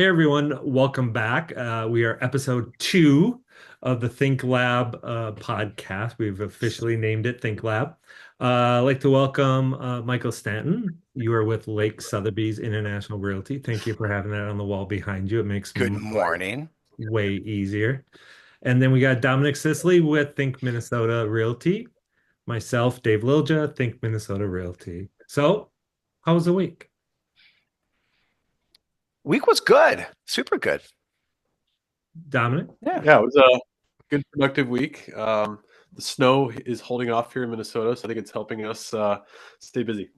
Hey everyone, welcome back. We are episode 2 of the Think Lab podcast. We've officially named it Think Lab. I'd like to welcome Michael Stanton. You are with Lake Sotheby's International Realty. Thank you for having that on the wall behind you. It makes Good my life morning. way easier. And then we got Dominic Sisley with Think Minnesota Realty. Myself, Dave Lilja, Think Minnesota Realty. So, how was the week? Week was good. Super good. Dominic? Yeah. Yeah, it was a good productive week. The snow is holding off here in Minnesota, so I think it's helping us stay busy.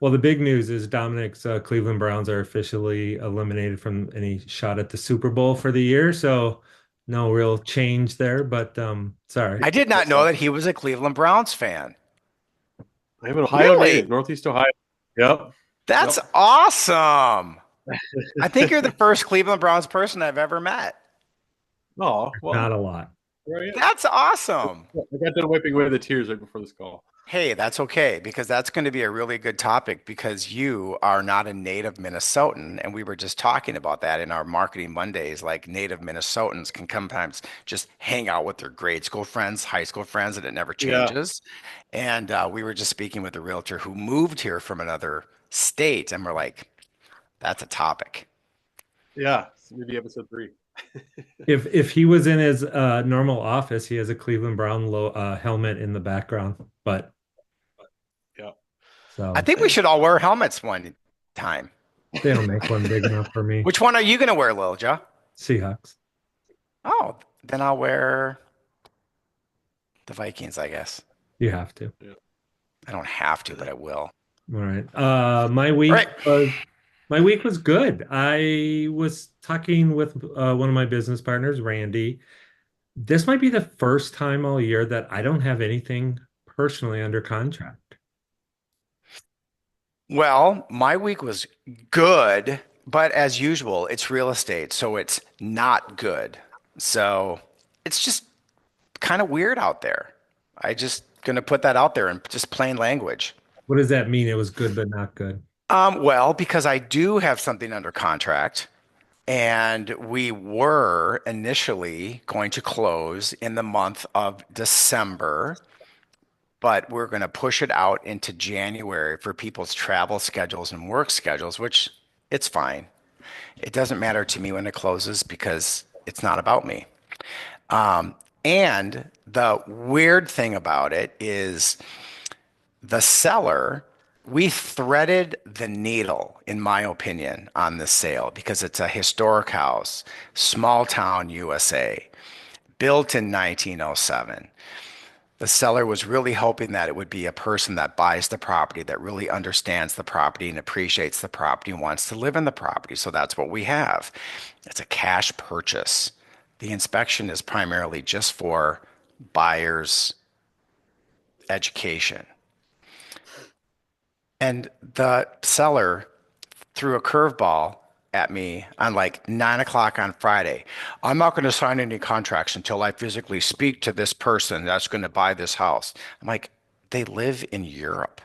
Well, the big news is Dominic's Cleveland Browns are officially eliminated from any shot at the Super Bowl for the year. So no real change there, but sorry. I did not know that he was a Cleveland Browns fan. I'm an Ohio Really? native, Northeast Ohio. Yep. That's Yep. awesome. I think you're the first Cleveland Browns person I've ever met. Oh, Not well, a lot. here I am. That's awesome. I got done wiping away the tears right before this call. Hey, that's okay because that's going to be a really good topic because you are not a native Minnesotan. And we were just talking about that in our marketing Mondays. Like native Minnesotans can sometimes just hang out with their grade school friends, high school friends, and it never Yeah, changes. And we were just speaking with a realtor who moved here from another state. And we're like, that's a topic. yeah. So maybe episode 3. If he was in his normal office, he has a Cleveland Brown helmet in the background, but Yeah. I so think we should all wear helmets one time. they don't make one big enough for me. Which one are you going to wear, Lilja? Seahawks. Oh, then I'll wear the Vikings, I guess. You have to. Yeah. I don't have to, but I will. All right. My All week right. was good. I was talking with one of my business partners, Randy. This might be the first time all year that I don't have anything personally under contract. Well, my week was good, but as usual, it's real estate, so it's not good. So it's just kind of weird out there. I just gonna put that out there in just plain language. What does that mean? It was good, but not good. Well, because I do have something under contract, and we were initially going to close in the month of December, but we're going to push it out into January for people's travel schedules and work schedules, which it's fine. It doesn't matter to me when it closes because it's not about me. And the weird thing about it is the seller, we threaded the needle, in my opinion, on this sale because it's a historic house, small town USA, built in 1907. The seller was really hoping that it would be a person that buys the property, that really understands the property and appreciates the property and wants to live in the property. So that's what we have. It's a cash purchase. The inspection is primarily just for buyers' education. And the seller threw a curveball at me on like 9 o'clock on Friday. I'm not going to sign any contracts until I physically speak to this person that's going to buy this house. I'm like, they live in Europe.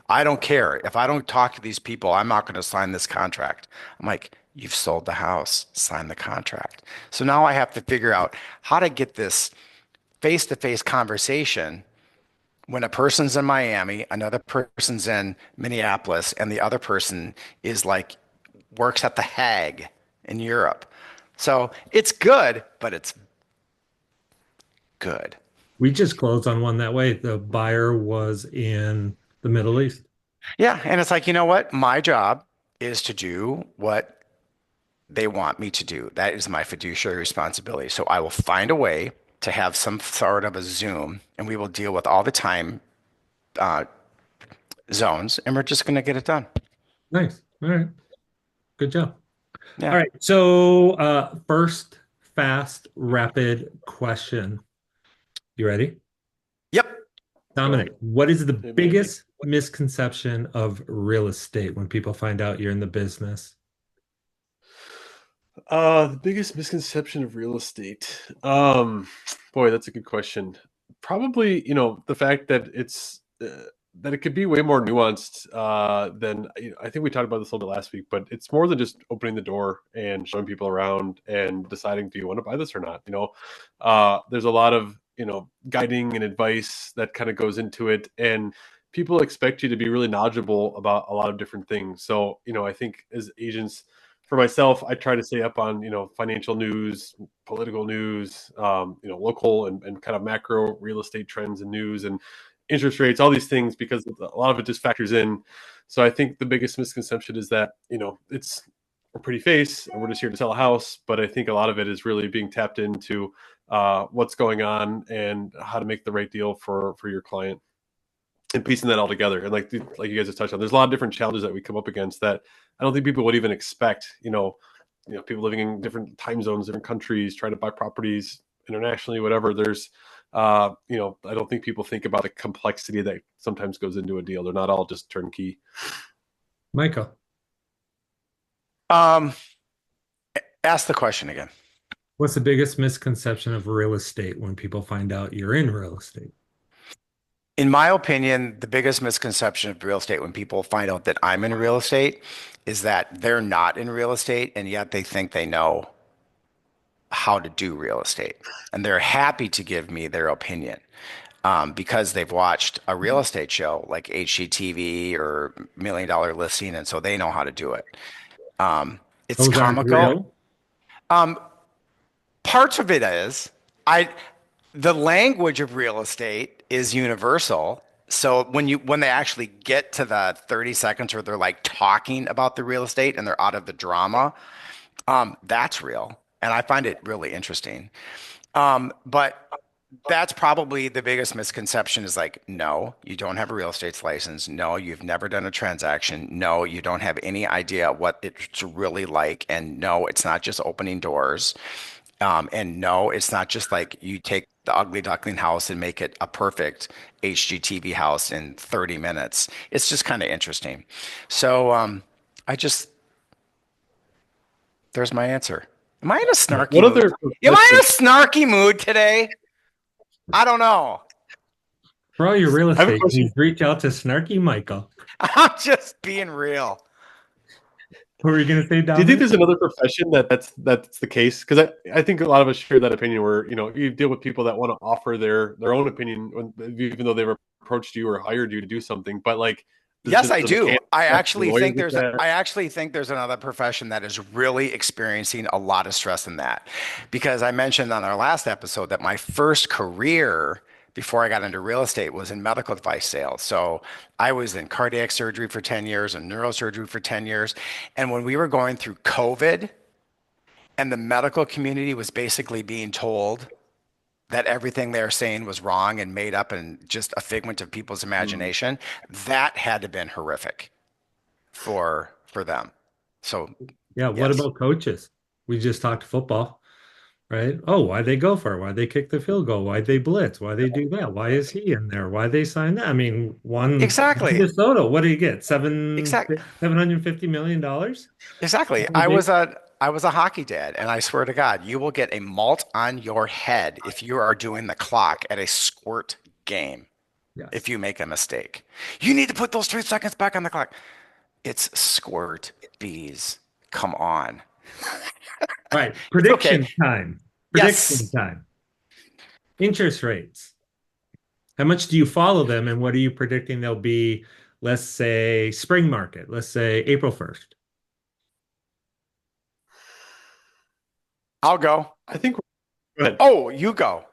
I don't care. If I don't talk to these people, I'm not going to sign this contract. I'm like, you've sold the house, sign the contract. So now I have to figure out how to get this face to face conversation when a person's in Miami, another person's in Minneapolis, and the other person is like works at the Hague in Europe. So it's good, but it's good. We just closed on one that way. The buyer was in the Middle East. Yeah. And it's like, you know what? My job is to do what they want me to do. That is my fiduciary responsibility. So I will find a way to have some sort of a Zoom and we will deal with all the time uh, zones and we're just going to get it done. Nice. All right. Good job. All Yeah. right. So, first fast, rapid question. You ready? Yep. Go. Dominic, what is the Amen. biggest misconception of real estate when people find out you're in the business? The biggest misconception of real estate. Boy, that's a good question. Probably, the fact that it's that it could be way more nuanced than I think we talked about this a little bit last week, but it's more than just opening the door and showing people around and deciding, do you want to buy this or not? There's a lot of guiding and advice that kind of goes into it, and people expect you to be really knowledgeable about a lot of different things. So I think as agents, for myself, I try to stay up on financial news, political news, local and kind of macro real estate trends and news and interest rates, all these things, because a lot of it just factors in. So I think the biggest misconception is that it's a pretty face and we're just here to sell a house, but I think a lot of it is really being tapped into what's going on and how to make the right deal for your client and piecing that all together. And like you guys have touched on, there's a lot of different challenges that we come up against that I don't think people would even expect. People living in different time zones, different countries, trying to buy properties internationally, whatever. I don't think people think about the complexity that sometimes goes into a deal. They're not all just turnkey. Michael, Um, Ask the question again. what's the biggest misconception of real estate when people find out you're in real estate? In my opinion, the biggest misconception of real estate when people find out that I'm in real estate is that they're not in real estate and yet they think they know how to do real estate. And they're happy to give me their opinion because they've watched a real estate show like HGTV or Million Dollar Listing, and so they know how to do it. It's Those aren't comical. real. Parts of it is. I The language of real estate is universal. So when they actually get to the 30 seconds where they're like talking about the real estate and they're out of the drama, that's real. And I find it really interesting. But that's probably the biggest misconception is like, no, you don't have a real estate license. No, you've never done a transaction. No, you don't have any idea what it's really like. And no, it's not just opening doors. And no, it's not just like you take the ugly duckling house and make it a perfect HGTV house in 30 minutes. It's just kind of interesting. So I just, there's my answer. Am I in a snarky What mood? other Am I in a professions? snarky mood today? I don't know. For all your real I have a estate, question. please reach out to Snarky Michael. I'm just being real. What were you going to say, Do you think Dominic? there's another profession that's the case? Because I think a lot of us share that opinion where you deal with people that want to offer their own opinion even though they've approached you or hired you to do something. But like, Yes, I do do. mechanics, do lawyers get that? I actually think there's another profession that is really experiencing a lot of stress in that. Because I mentioned on our last episode that my first career before I got into real estate was in medical device sales. So I was in cardiac surgery for 10 years and neurosurgery for 10 years. And when we were going through COVID and the medical community was basically being told that everything they're saying was wrong and made up and just a figment of people's Hmm. imagination, that had to have been horrific for them. So Yeah, what yes, about coaches? We just talked football, right? Oh, why'd they go for it? Why'd they kick the field goal? Why'd they blitz? Why'd they do that? Why is he in there? Why'd they sign that? I mean, one exactly, Minnesota, what do you get? exact, $750 million? exactly. I was a hockey dad, and I swear to God, you will get a malt on your head if you are doing the clock at a squirt game. If Yes. you make a mistake, you need to put those 3 seconds back on the clock. It's squirt bees. Come on. All right. It's okay. Prediction time. Prediction Yes. time. Interest rates. How much do you follow them and what are you predicting they'll be, let's say, spring market, let's say April 1st? I'll go. I think. Go ahead. Oh, you go.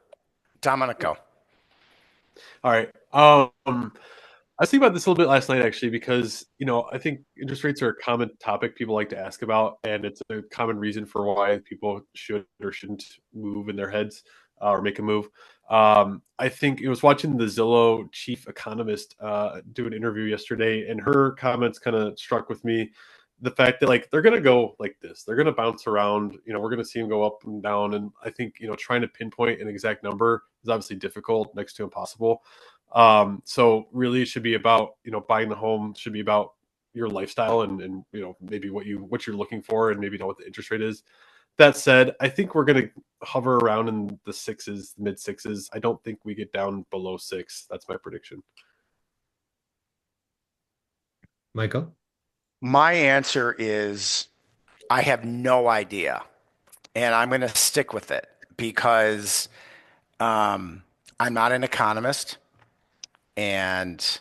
Dominic, go. All right. I was thinking about this a little bit last night, actually, because I think interest rates are a common topic people like to ask about, and it's a common reason for why people should or shouldn't move in their heads or make a move. I think it was watching the Zillow chief economist do an interview yesterday, and her comments kind of struck with me. The fact that like they're going to go like this, they're going to bounce around. We're going to see them go up and down, and I think trying to pinpoint an exact number is obviously difficult, next to impossible. So really it should be about, buying the home should be about your lifestyle and maybe what you're looking for and maybe know what the interest rate is. That said, I think we're going to hover around in the sixes, mid sixes. I don't think we get down below six. That's my prediction. Michael? My answer is I have no idea, and I'm going to stick with it because um, I'm not an economist, and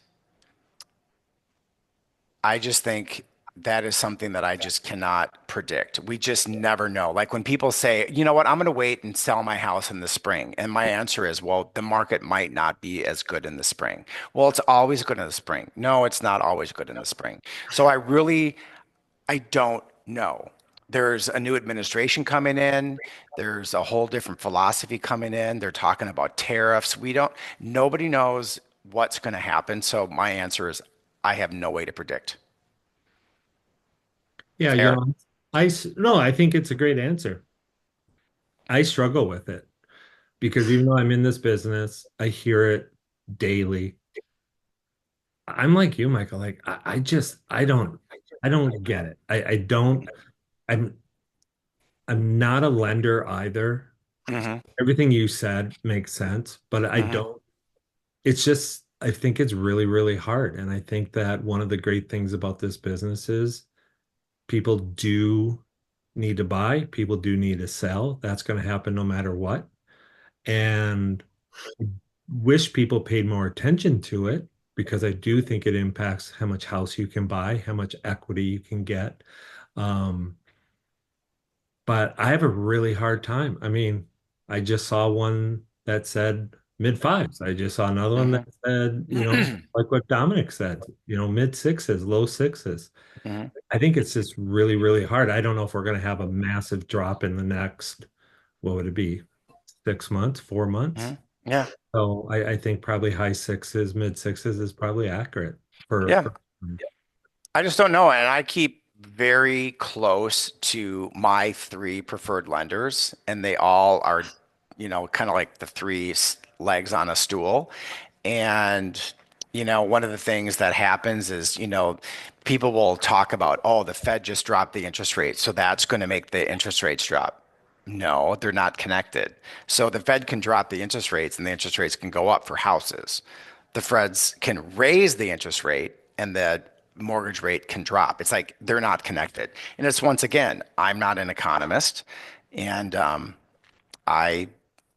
I just think that is something that I just cannot predict. We just never know. Like when people say, you know what, I'm going to wait and sell my house in the spring. And my answer is, well, the market might not be as good in the spring. Well, it's always good in the spring. No, it's not always good in the spring. So I don't know. There's a new administration coming in. There's a whole different philosophy coming in. They're talking about tariffs. Nobody knows what's going to happen. So my answer is, I have no way to predict. Yeah, Fair? no, I think it's a great answer. I struggle with it because even though I'm in this business, I hear it daily. I'm like you, Michael. Like I don't get it. I don't, I'm, I'm not a lender either. Hmm. Everything you said makes sense, but I Hmm. don't, it's just, I think it's really, really hard. And I think that one of the great things about this business is people do need to buy, people do need to sell. That's going to happen no matter what. And wish people paid more attention to it because I do think it impacts how much house you can buy, how much equity you can get. Um, but I have a really hard time. I mean, I just saw one that said mid fives. I just saw another one that Hmm. said, like what Dominic said, mid sixes, low sixes. Hmm. I think it's just really, really hard. I don't know if we're going to have a massive drop in the next, what would it be, 6 months, 4 months? Hmm. Yeah. So I think probably high sixes, mid sixes is probably accurate for Yeah. for I just don't know. And I keep very close to my three preferred lenders, and they all are, kind of like the three legs on a stool. And, one of the things that happens is, people will talk about, oh, the Fed just dropped the interest rate. So that's going to make the interest rates drop. No, they're not connected. So the Fed can drop the interest rates and the interest rates can go up for houses. The Feds can raise the interest rate and the mortgage rate can drop. It's like they're not connected. And it's once again, I'm not an economist. And I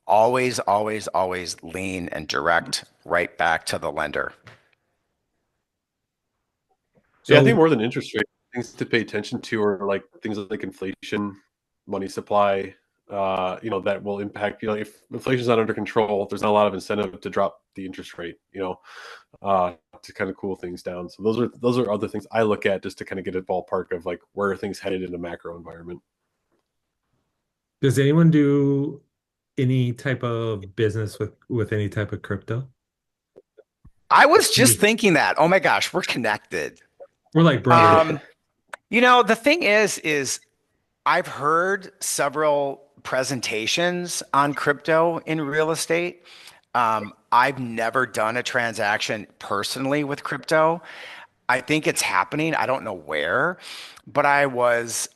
always, always, always lean and direct right back to the lender. Yeah, I think so more than interest rate, things to pay attention to are like things like inflation, money supply, that will impact, if inflation's not under control, there's not a lot of incentive to drop the interest rate, to kind of cool things down. So those are other things I look at just to kind of get a ballpark of like where are things headed in a macro environment. does anyone do any type of business with any type of crypto? I was just thinking that. Oh my gosh, we're connected. We're like brothers. Um, the thing is I've heard several presentations on crypto in real estate. I've never done a transaction personally with crypto. I think it's happening. I don't know where, but I was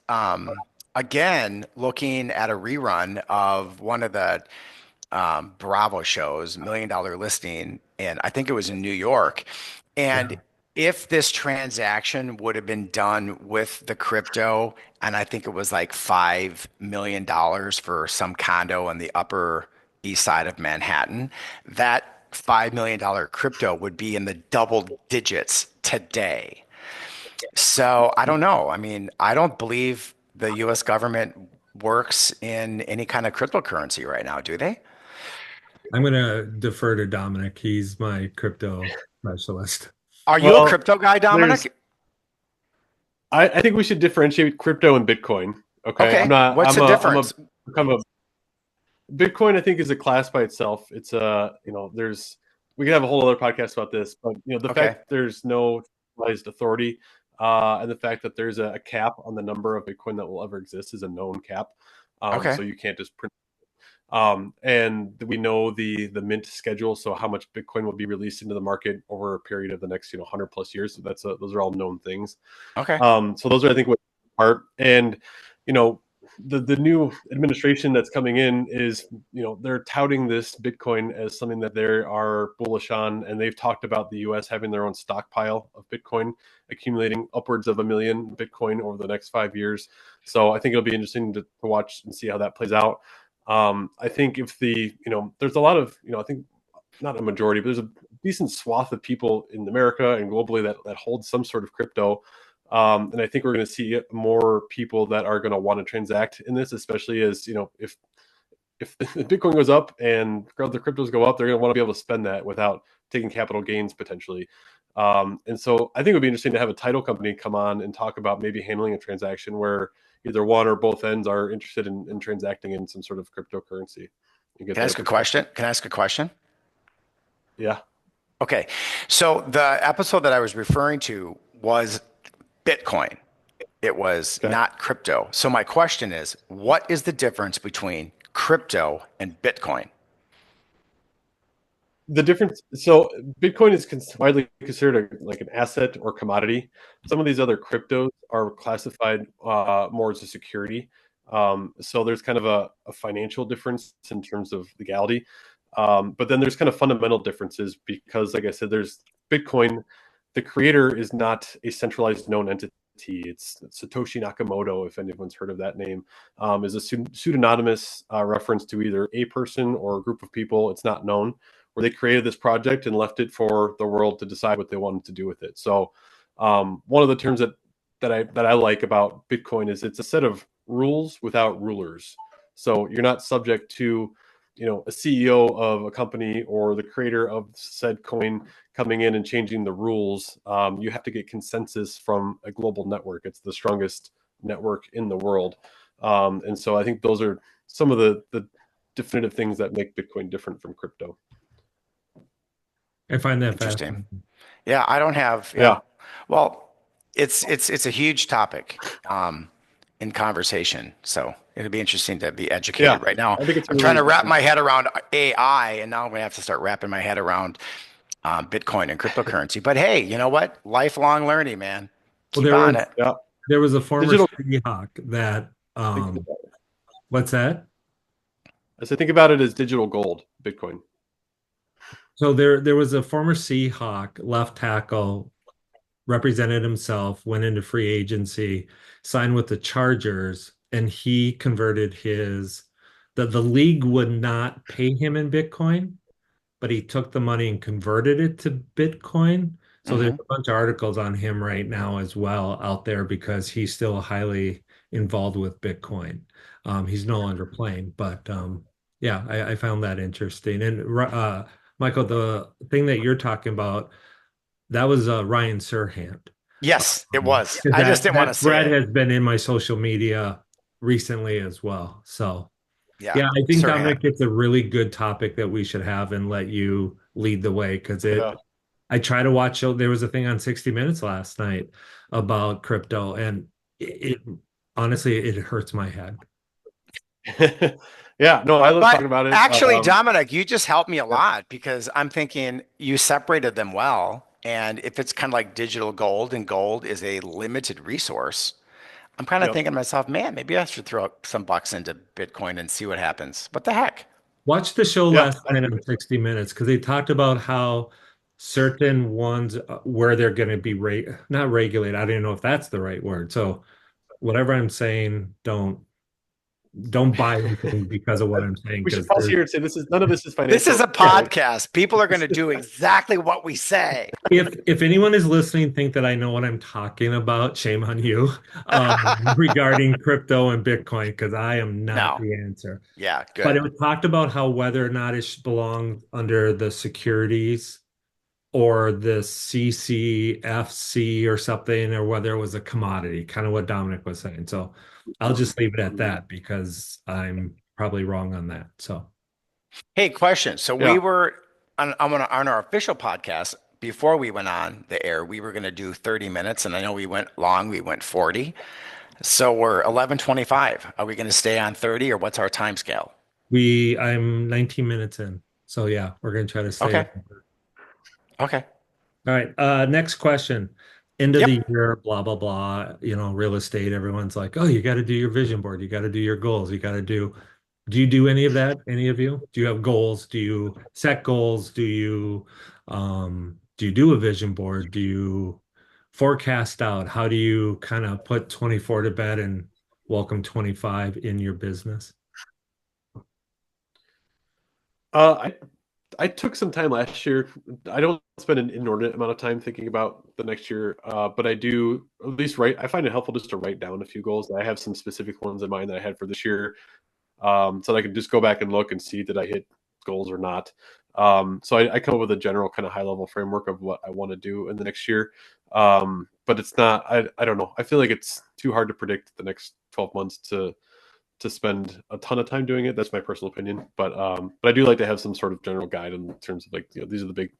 again looking at a rerun of one of the Bravo shows, Million Dollar Listing, and I think it was in New York. And Yeah. if this transaction would have been done with the crypto, and I think it was like $5 million for some condo on the Upper East Side of Manhattan, that $5 million crypto would be in the double digits today. So I don't know. I mean, I don't believe the US government works in any kind of cryptocurrency right now, do they? I'm gonna defer to Dominic. He's my crypto specialist. Are you a Well, crypto guy, there's Dominic? I think we should differentiate crypto and Bitcoin. Okay. Okay. What's the I'm a difference? kind of a Bitcoin, I think, is a class by itself. It's we could have a whole other podcast about this, but the Okay. fact that there's no centralized authority, and the fact that there's a cap on the number of Bitcoin that will ever exist is a known cap. Okay. So you can't just print. And we know the mint schedule, so how much Bitcoin will be released into the market over a period of the next 100 plus years. So those are all known things. Okay. So those are, I think, what part. And you know the new administration that's coming in is, they're touting this Bitcoin as something that they are bullish on, and they've talked about the U.S. having their own stockpile of Bitcoin, accumulating upwards of 1 million Bitcoin over the next 5 years. So I think it'll be interesting to watch and see how that plays out. I think if there's a lot of, I think not a majority, but there's a decent swath of people in America and globally that hold some sort of crypto. And I think we're going to see more people that are going to want to transact in this, especially as, if the Bitcoin goes up and other cryptos go up, they're going to want to be able to spend that without taking capital gains potentially. And so I think it would be interesting to have a title company come on and talk about maybe handling a transaction where either one or both ends are interested in transacting in some sort of cryptocurrency. You get Can I their ask a question? perspective. Can I ask a question? Yeah. Okay. So the episode that I was referring to was Bitcoin. It was Okay. not crypto. So my question is, what is the difference between crypto and Bitcoin? The difference, so Bitcoin is widely considered like an asset or commodity. Some of these other cryptos are classified more as a security. So there's kind of a financial difference in terms of legality. But then there's kind of fundamental differences because, like I said, there's Bitcoin. The creator is not a centralized known entity. It's Satoshi Nakamoto, if anyone's heard of that name, is a pseudonymous reference to either a person or a group of people. It's not known, where they created this project and left it for the world to decide what they wanted to do with it. So one of the terms that I like about Bitcoin is it's a set of rules without rulers. So you're not subject to, a CEO of a company or the creator of said coin coming in and changing the rules. You have to get consensus from a global network. It's the strongest network in the world. And so I think those are some of the definitive things that make Bitcoin different from crypto. I find that Interesting. fascinating. Yeah, I don't have, yeah. Yeah. Well, it's a huge topic in conversation. So it'll be interesting to be Yeah. educated. Right now, I think it's I'm trying really to wrap interesting. my head around AI, and now I'm going to have to start wrapping my head around Bitcoin and cryptocurrency. But hey, you know what? Lifelong learning, man. Well, Keep on it. Yeah. there was a former Digital. Seahawk that Think about it. what's that? As I think about it as digital gold, Bitcoin. So there was a former Seahawk left tackle, represented himself, went into free agency, signed with the Chargers, and he converted the league would not pay him in Bitcoin, but he took the money and converted it to Bitcoin. So there's Hmm. a bunch of articles on him right now as well out there because he's still highly involved with Bitcoin. He's no longer playing, but yeah, I found that interesting. And Michael, the thing that you're talking about, that was Ryan Serhant. Yes, it was. 'Cause I just didn't want to that say thread it. has been in my social media recently as well. So Yeah, yeah, I think Sirhan. Dominic, it's a really good topic that we should have and let you lead the way because Yeah. I try to watch, there was a thing on 60 Minutes last night about crypto and it honestly, it hurts my head. Yeah. No, I love But talking about it. actually, Dominic, you just helped me a Yeah. lot because I'm thinking you separated them well. And if it's kind of like digital gold and gold is a limited resource, I'm kind of Yep. thinking to myself, man, maybe I should throw some bucks into Bitcoin and see what happens. What the heck? Watch the show Yeah. last night on 60 Minutes because they talked about how certain ones where they're going to be not regulated. I don't even know if that's the right word. So whatever I'm saying, don't buy anything because of what I'm saying We should because pause there's here and say none of this is This is financial a advice. podcast. People are going to do exactly what we say. if anyone is listening think that I know what I'm talking about, shame on you regarding crypto and Bitcoin because I am not No. the answer. Yeah, But good. it was talked about how whether or not it belonged under the securities or the CCFC or something, or whether it was a commodity, kind of what Dominic was saying. So I'll just leave it at that because I'm probably wrong on that. So Hey, question. So we Yeah. were on our official podcast before we went on the air. We were going to do 30 minutes, and I know we went long. We went 40. So we're 11:25. Are we going to stay on 30, or what's our time scale? I'm 19 minutes in. So yeah, we're gonna try to stay. Okay. Okay. All right. Next question. end of Yep. the year, blah, blah, blah, real estate, everyone's like, oh, you got to do your vision board. You got to do your goals. You got to do you do any of that? Any of you? Do you have goals? Do you set goals? Do you do a vision board? Do you forecast out? How do you kind of put 24 to bed and welcome 25 in your business? I I took some time last year. I don't spend an inordinate amount of time thinking about the next year, but I do at least write. I find it helpful just to write down a few goals. I have some specific ones in mind that I had for this year, so that I can just go back and look and see did I hit goals or not. So I come up with a general kind of high level framework of what I want to do in the next year. But it's not. I don't know. I feel like it's too hard to predict the next 12 months to spend a ton of time doing it. That's my personal opinion, but I do like to have some sort of general guide in terms of like these are the big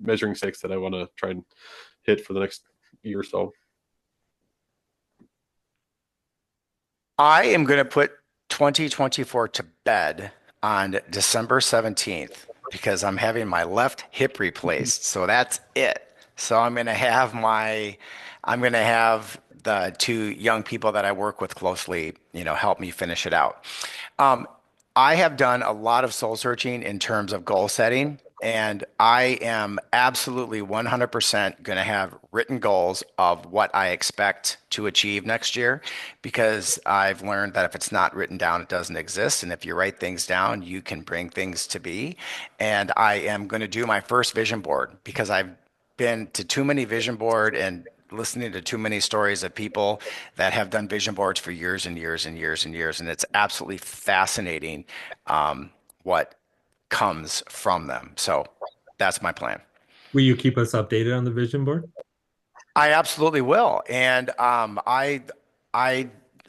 measuring sticks that I want to try and hit for the next year or so. I am going to put 2024 to bed on December 17th because I'm having my left hip replaced. So that's it. So I'm going to have the two young people that I work with closely, help me finish it out. Um, I have done a lot of soul searching in terms of goal setting, and I am absolutely 100% going to have written goals of what I expect to achieve next year because I've learned that if it's not written down, it doesn't exist. And if you write things down, you can bring things to be. And I am going to do my first vision board because I've been to too many vision board and listening to too many stories of people that have done vision boards for years and years and years and years, and it's absolutely fascinating what comes from them. So that's my plan. Will you keep us updated on the vision board? I absolutely will, and I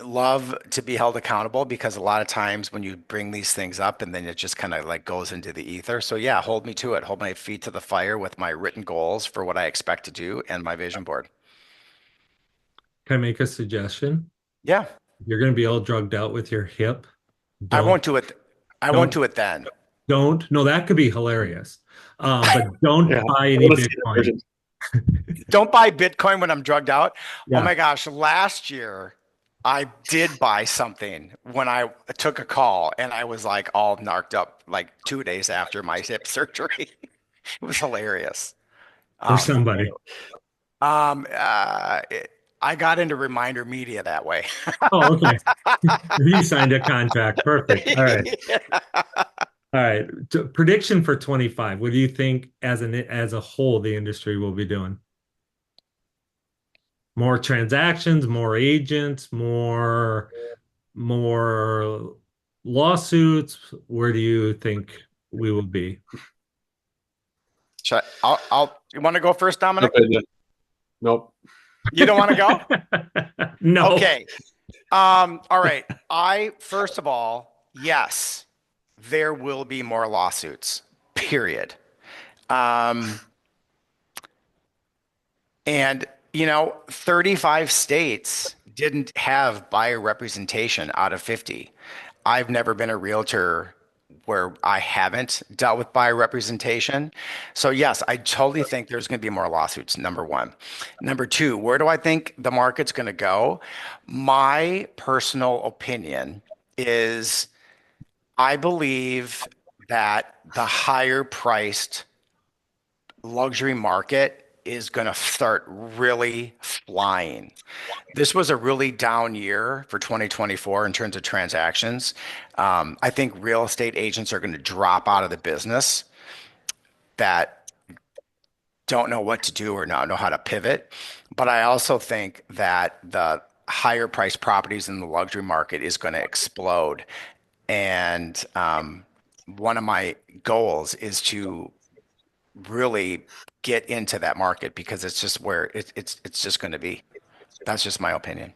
love to be held accountable because a lot of times when you bring these things up and then it just kind of like goes into the ether. So yeah, hold me to it. Hold my feet to the fire with my written goals for what I expect to do and my vision board. Can I make a suggestion? Yeah, You're going to be all drugged out with your hip. I Don't, won't do it. I won't don't, do it then. no, that could be hilarious. But don't Yeah, buy I any want to see that Bitcoin. version. Don't buy Bitcoin when I'm drugged out. Oh Yeah. my gosh, last year I did buy something when I took a call and I was like all narked up like 2 days after my hip surgery. It was hilarious. For Um, somebody. anyway, um, uh, it- I got into Reminder Media that way. Oh, okay. You signed a contract. Perfect. All right. All right. Prediction for 25. What do you think as a whole the industry will be doing? More transactions, more agents, more lawsuits. Where do you think we will be? You want to go first, Jump Dominic? in, yeah. Nope. You don't want to go? No. Okay. All right. First of all, yes, there will be more lawsuits, period. Um, and 35 states didn't have buyer representation out of 50. I've never been a realtor where I haven't dealt with buyer representation. So yes, I totally think there's going to be more lawsuits, number one. Number two, where do I think the market's going to go? My personal opinion is I believe that the higher priced luxury market is going to start really flying. This was a really down year for 2024 in terms of transactions. I think real estate agents are going to drop out of the business that don't know what to do or not know how to pivot. But I also think that the higher priced properties in the luxury market is going to explode. And one of my goals is to really get into that market because it's just where it's just going to be. That's just my opinion.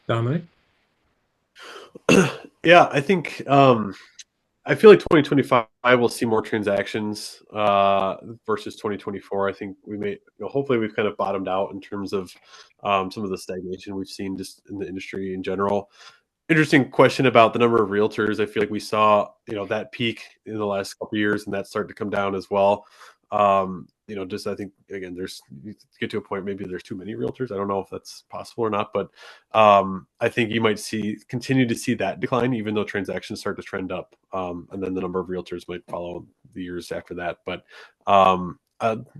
Dominic? Yeah, I think I feel like 2025 will see more transactions versus 2024. I think we may, hopefully, we've kind of bottomed out in terms of some of the stagnation we've seen just in the industry in general. Interesting question about the number of realtors. I feel like we saw, that peak in the last couple of years, and that started to come down as well. Just I think again, there's you get to a point maybe there's too many realtors. I don't know if that's possible or not, but I think you might continue to see that decline, even though transactions start to trend up, and then the number of realtors might follow the years after that. But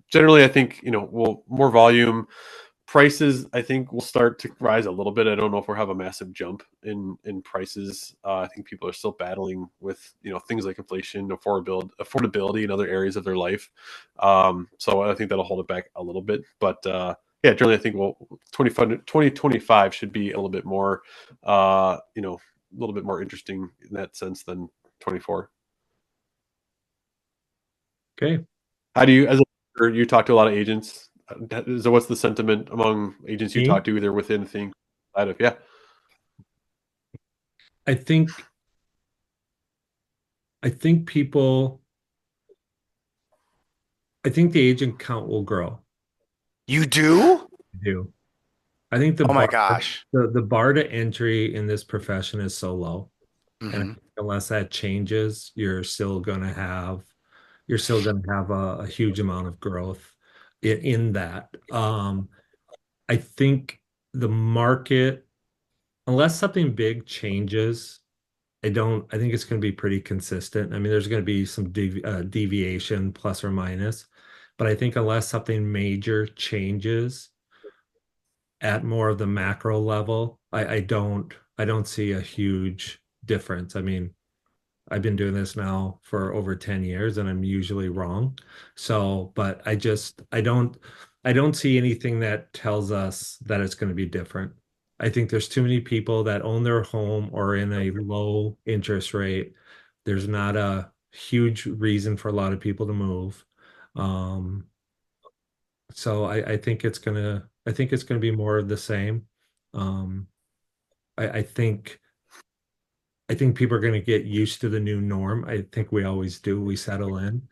generally, I think we'll more volume. Prices, I think, will start to rise a little bit. I don't know if we'll have a massive jump in prices. I think people are still battling with things like inflation, affordability in other areas of their life. So I think that'll hold it back a little bit. But yeah, generally, I think 2025 should be a little bit more, a little bit more interesting in that sense than 24. Okay. How do you, you talk to a lot of agents? So what's the sentiment among agents you Me, talk to, either within Think out of? Yeah. I think I think people I think the agent count will grow. You do? I do. I think Oh my gosh. the bar to entry in this profession is so low. And I Hmm. think unless that changes, you're still gonna have a huge amount of growth in that. I think the market, unless something big changes, I think it's going to be pretty consistent. I mean, there's going to be some deviation plus or minus, but I think unless something major changes at more of the macro level, I don't see a huge difference. I mean, I've been doing this now for over 10 years and I'm usually wrong. So, but I don't see anything that tells us that it's going to be different. I think there's too many people that own their home or in a low interest rate. There's not a huge reason for a lot of people to move. Um, so I think it's gonna be more of the same. Um, I think I think people are going to get used to the new norm. I think we always do. We settle in,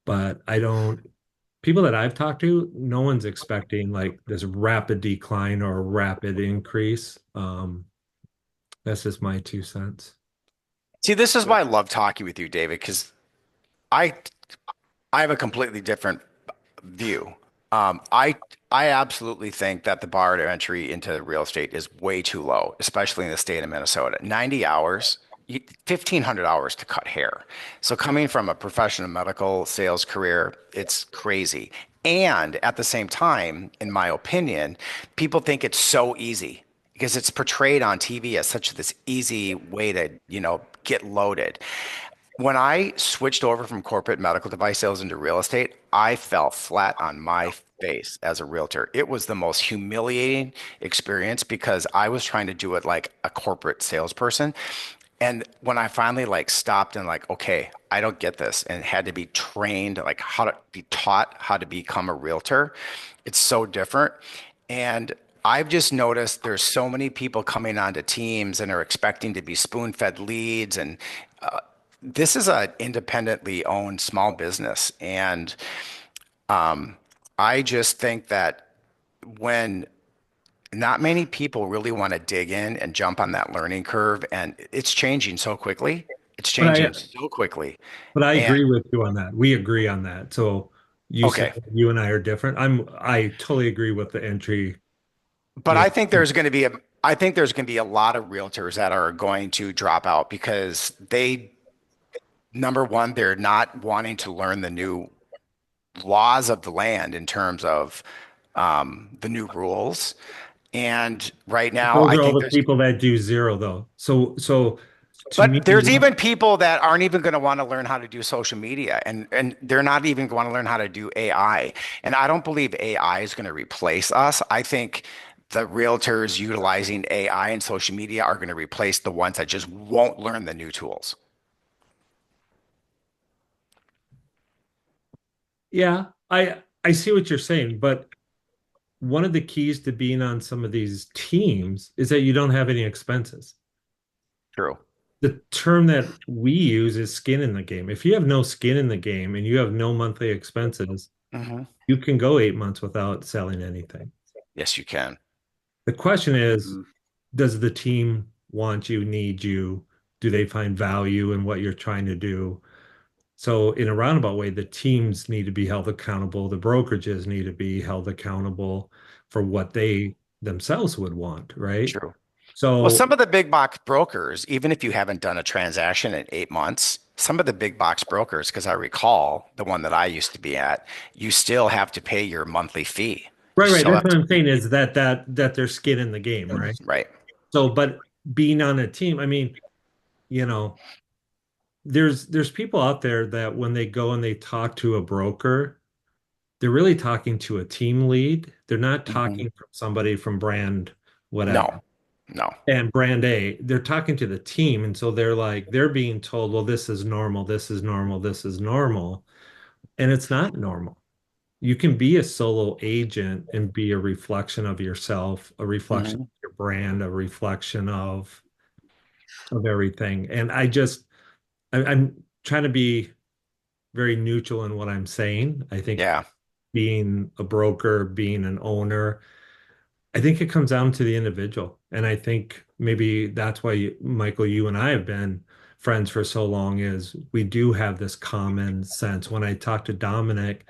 but I don't, people that I've talked to, no one's expecting like this rapid decline or rapid increase. That's just my 2 cents. See, this is why I love talking with you, David, because I I have a completely different view. Um, I I absolutely think that the bar to entry into real estate is way too low, especially in the state of Minnesota. 90 hours, 1,500 hours to cut hair. So coming from a professional medical sales career, it's crazy. And at the same time, in my opinion, people think it's so easy because it's portrayed on TV as such this easy way to, get loaded. When I switched over from corporate medical device sales into real estate, I fell flat on my face as a realtor. It was the most humiliating experience because I was trying to do it like a corporate salesperson. And when I finally like stopped and like, okay, I don't get this and had to be trained, like how to be taught how to become a realtor, it's so different. And I've just noticed there's so many people coming onto teams and are expecting to be spoon-fed leads and this is an independently owned small business. And I just think that when not many people really want to dig in and jump on that learning curve, and it's changing so quickly. It's But changing so quickly. but I And agree with you on that. We agree on that. So you said okay, you and I are different. I totally agree with the entry. but You I think there's going to be a lot of realtors that are going to drop out because number one, they're not wanting to learn the new laws of the land in terms of the new rules. And right now, Those I are all think the there's, people that do zero though. So to me, but there's even people that aren't even going to want to learn how to do social media, and they're not even going to learn how to do AI. And I don't believe AI is going to replace us. I think the realtors utilizing AI and social media are going to replace the ones that just won't learn the new tools. yeah, I see what you're saying, but one of the keys to being on some of these teams is that you don't have any expenses. True. The term that we use is skin in the game. If you have no skin in the game and you have no monthly expenses, Hmm. you can go 8 months without selling anything. Yes, you can. The question is, Mhm. does the team want you, need you? Do they find value in what you're trying to do? So in a roundabout way, the teams need to be held accountable. The brokerages need to be held accountable for what they themselves would want, right? True. Well, So some of the big box brokers, even if you haven't done a transaction in 8 months, some of the big box brokers, because I recall the one that I used to be at, you still have to pay your monthly fee. You right, right. still That's have what to, I'm saying is that there's skin in the game, right? right? So, but being on a team, I mean, you know, there's people out there that when they go and they talk to a broker, they're really talking to a team lead. They're not Mhm. talking from somebody from brand whatever. No, no. And brand A, they're talking to the team. And so they're like, they're being told, well, this is normal, this is normal, this is normal. And it's not normal. You can be a solo agent and be a reflection of yourself, a reflection Mhm. of your brand, a reflection of everything. And I'm trying to be very neutral in what I'm saying. I think Yeah. being a broker, being an owner, I think it comes down to the individual. And I think maybe that's why, Michael, you and I have been friends for so long is we do have this common sense. When I talk to Dominic,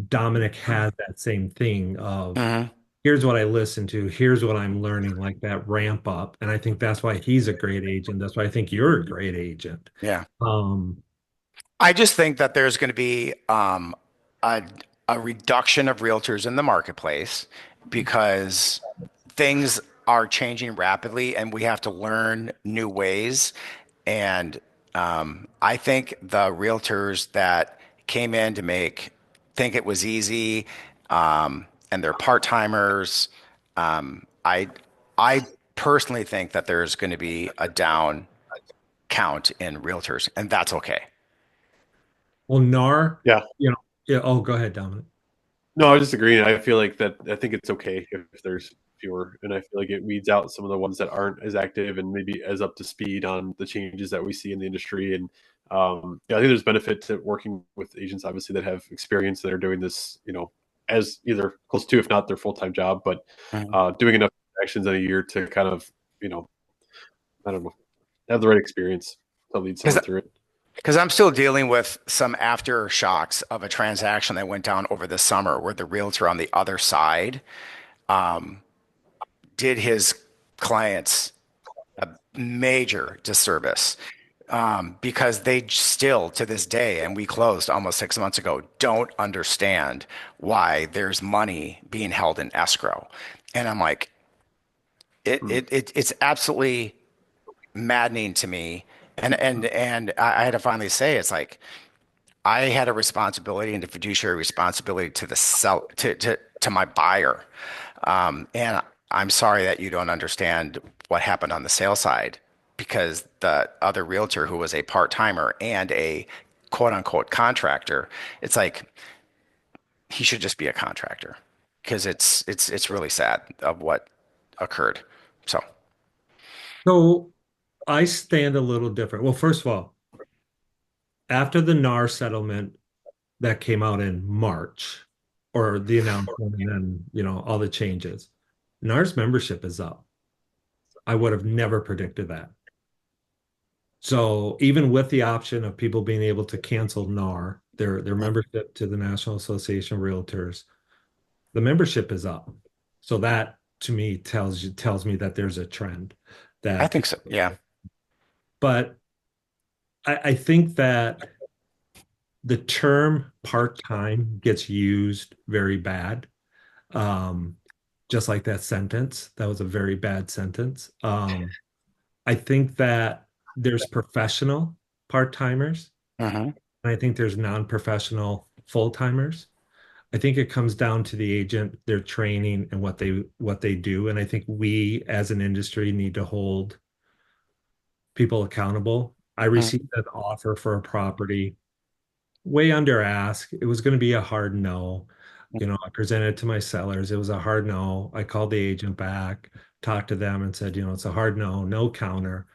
Dominic has that same thing of Mhm. here's what I listen to, here's what I'm learning, like that ramp up. And I think that's why he's a great agent. That's why I think you're a great agent. Yeah. Um, I just think that there's going to be a, a reduction of realtors in the marketplace because things are changing rapidly and we have to learn new ways. And I think the realtors that came in to think it was easy and they're part-timers, I personally think that there's going to be a down count in realtors, and that's okay. well, NAR, Yeah. you know, yeah, oh, go ahead, Dominic. No, I was just agreeing. I feel like that. I think it's okay if there's fewer, and I feel like it weeds out some of the ones that aren't as active and maybe as up to speed on the changes that we see in the industry. And yeah, I think there's benefit to working with agents, obviously, that have experience that are doing this, as either close to, if not their full time job, but Mhm. doing enough actions in a year to kind of, you know, I don't know, have the right experience to lead Because someone through it. because I'm still dealing with some aftershocks of a transaction that went down over the summer where the realtor on the other side did his clients a major disservice because they still, to this day, and we closed almost 6 months ago, don't understand why there's money being held in escrow. And I'm like, Hmm. it's absolutely maddening to me. And I had to finally say, it's like, I had a responsibility and a fiduciary responsibility to the to my buyer. And I'm sorry that you don't understand what happened on the sale side because the other realtor who was a part-timer and a quote unquote contractor, it's like he should just be a contractor because it's really sad of what occurred. So, So I stand a little different. Well, first of all, after the NAR settlement that came out in March, or the announcement, and then, all the changes, NAR's membership is up. I would have never predicted that. So even with the option of people being able to cancel NAR, their membership to the National Association of Realtors, the membership is up. So that to me tells me that there's a trend I that think people, so. Yeah. but I think that the term part-time gets used very bad. Um, just like that sentence. That was a very bad sentence. I think that there's professional part-timers, Hmm. and I think there's non-professional full-timers. I think it comes down to the agent, their training, and what they do. And I think we as an industry need to hold people accountable. I received an offer for a property way under ask. It was going to be a hard no. I presented it to my sellers. It was a hard no. I called the agent back, talked to them, and said, it's a hard no, no counter.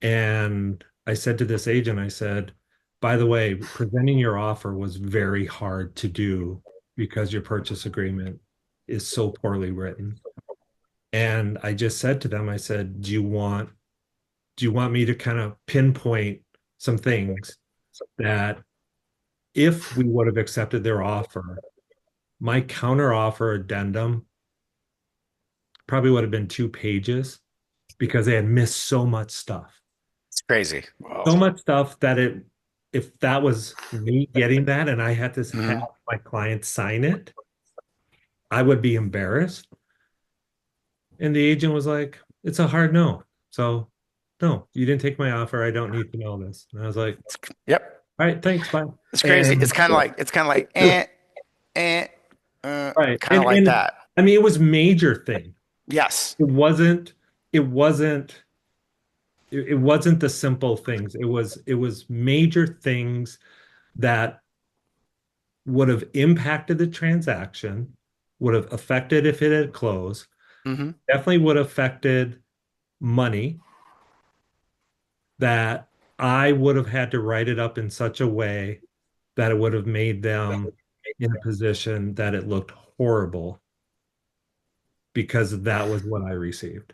And I said to this agent, I said, by the way, presenting your offer was very hard to do because your purchase agreement is so poorly written. And I just said to them, I said, do you want me to kind of pinpoint some things that if we would have accepted their offer, my counter offer addendum probably would have been 2 pages because they had missed so much stuff. It's crazy. So Wow. much stuff that if that was me getting that and I had to have Hmm. my client sign it, I would be embarrassed. And the agent was like, it's a hard no. So, no, you didn't take my offer. I don't need to know this. And I was like, Yep. all right, thanks, bye. It's crazy. And It's kind of like eh, right. kind of like And that. I mean, it was major thing. Yes. It wasn't, it wasn't the simple things. It was major things that would have impacted the transaction, would have affected if it had closed, Hmm. definitely would have affected money that I would have had to write it up in such a way that it would have made them in a position that it looked horrible because that was what I received.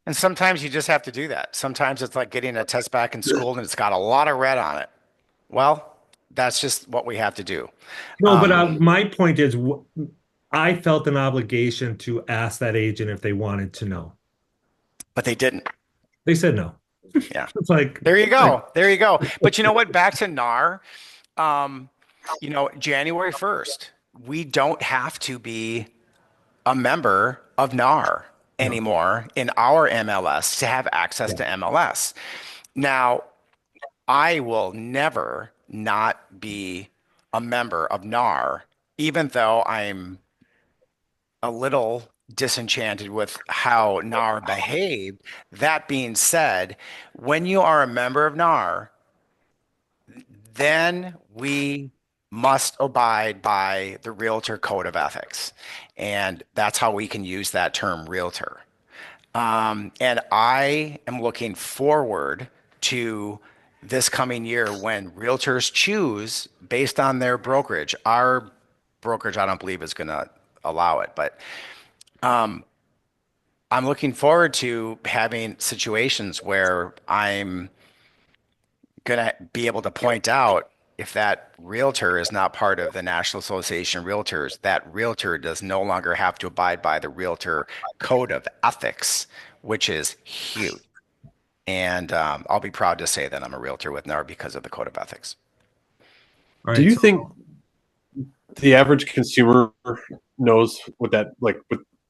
And sometimes you just have to do that. Sometimes it's like getting a test back in school and it's got a lot of red on it. Well, that's just what we have to do. No, but Um, my point is, I felt an obligation to ask that agent if they wanted to know. but they didn't. They said no. Yeah. It's like, There you go. There you go. But you know what? Back to NAR. Um, January 1st, we don't have to be a member of NAR no. anymore in our MLS to have access Yeah. to MLS. Now, I will never not be a member of NAR, even though I'm a little disenchanted with how NAR behaved. That being said, when you are a member of NAR, then we must abide by the Realtor Code of Ethics. And that's how we can use that term Realtor. And I am looking forward to this coming year when realtors choose based on their brokerage. Our brokerage, I don't believe, is going to allow it, but I'm looking forward to having situations where I'm going to be able to point out if that realtor is not part of the National Association of Realtors, that realtor does no longer have to abide by the Realtor Code of Ethics, which is huge. And I'll be proud to say that I'm a realtor with NAR because of the Code of Ethics. All Do right. you So, think the average consumer knows what that like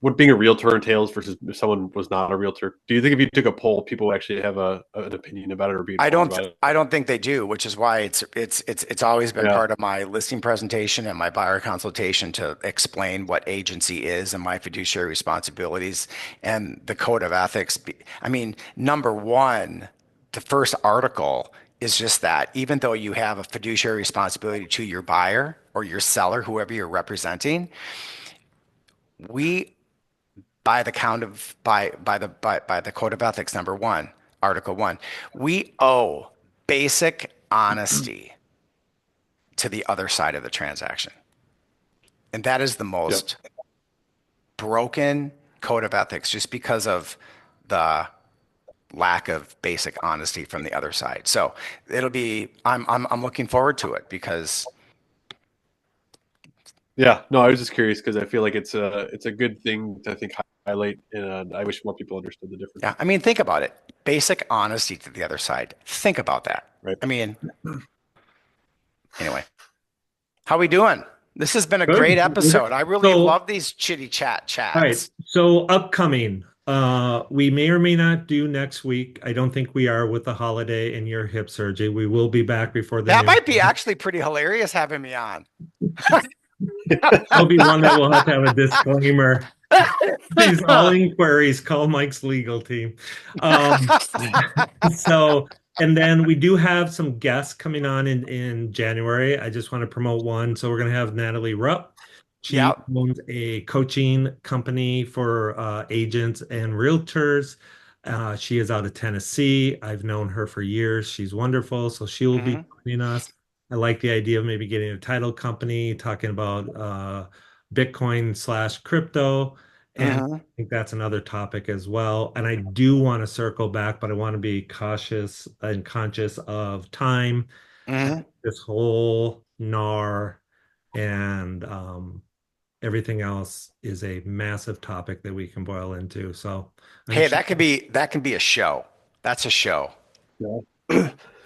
what being a realtor entails versus if someone was not a realtor? Do you think if you took a poll, people would actually have an opinion about it or be informed about it? I don't think they do, which is why it's always been Yeah. part of my listing presentation and my buyer consultation to explain what agency is and my fiduciary responsibilities and the code of ethics. I mean, number one, the first article is just that even though you have a fiduciary responsibility to your buyer or your seller, whoever you're representing, we by the count of by the code of ethics number one, article one, we owe basic honesty to the other side of the transaction. And that is the Yep. most broken code of ethics just because of the lack of basic honesty from the other side. So it'll be I'm looking forward to it because Yeah. No, I was just curious because I feel like it's a good thing to I think highlight, and I wish more people understood the difference. yeah, I mean think about it. Basic honesty to the other side. Think about that. Right. I mean, anyway. How we doing? This has been a great good. episode. I really So, love these chitty chat all right. chats. So upcoming, we may or may not do next week. I don't think we are with the holiday and your hip surgery. We will be back before the That new might be year. actually pretty hilarious having me on. There'll be one that will have to have a disclaimer. Please, all inquiries, call Mike's legal team. Um, so, and then we do have some guests coming on in January. I just want to promote one. So we're going to have Natalie Rupp. She Yep. owns a coaching company for agents and realtors. She is out of Tennessee. I've known her for years. She's wonderful. So she will be Hmm. joining us. I like the idea of maybe getting a title company, talking about Bitcoin slash crypto. And Hmm. I think that's another topic as well. And I do want to circle back, but I want to be cautious and conscious of time. And Hmm. this whole NAR and everything else is a massive topic that we can boil into. So I'm Hey, sure that can be a show. That's a show. Yeah.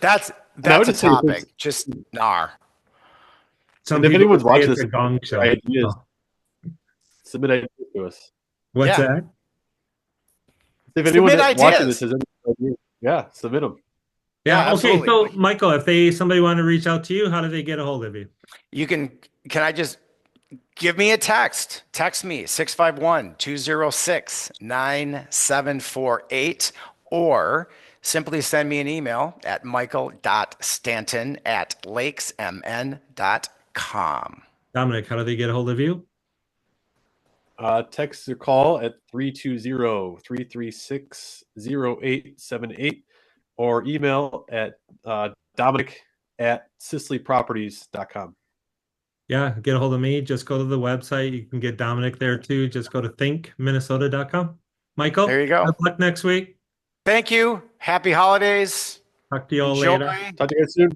That's And I would that's a just say if there's, topic. Just NAR. some and if people would anyone's say watching it's this, a gong show. ideas, Oh, submit ideas to us. what's Yeah. that? If anyone Submit that watching this ideas. has any ideas, yeah, submit them. Yeah, Yeah. Okay. absolutely. So, Michael, if somebody want to reach out to you, how do they get a hold of you? You can I just give me a text? Text me 651-206-9748 or simply send me an email at michael.stanton@lakesmn.com. Dominic, how do they get a hold of you? Text or call at 320-336-0878 or email at Dominic@SicelyProperties.com. Yeah, get a hold of me. Just go to the website. You can get Dominic there too. Just go to thinkminnesota.com. There Michael, you go. good luck next week. Thank you. Happy holidays. Talk to you all Enjoy. later. Talk to you guys soon.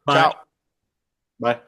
Bye. Ciao. Bye.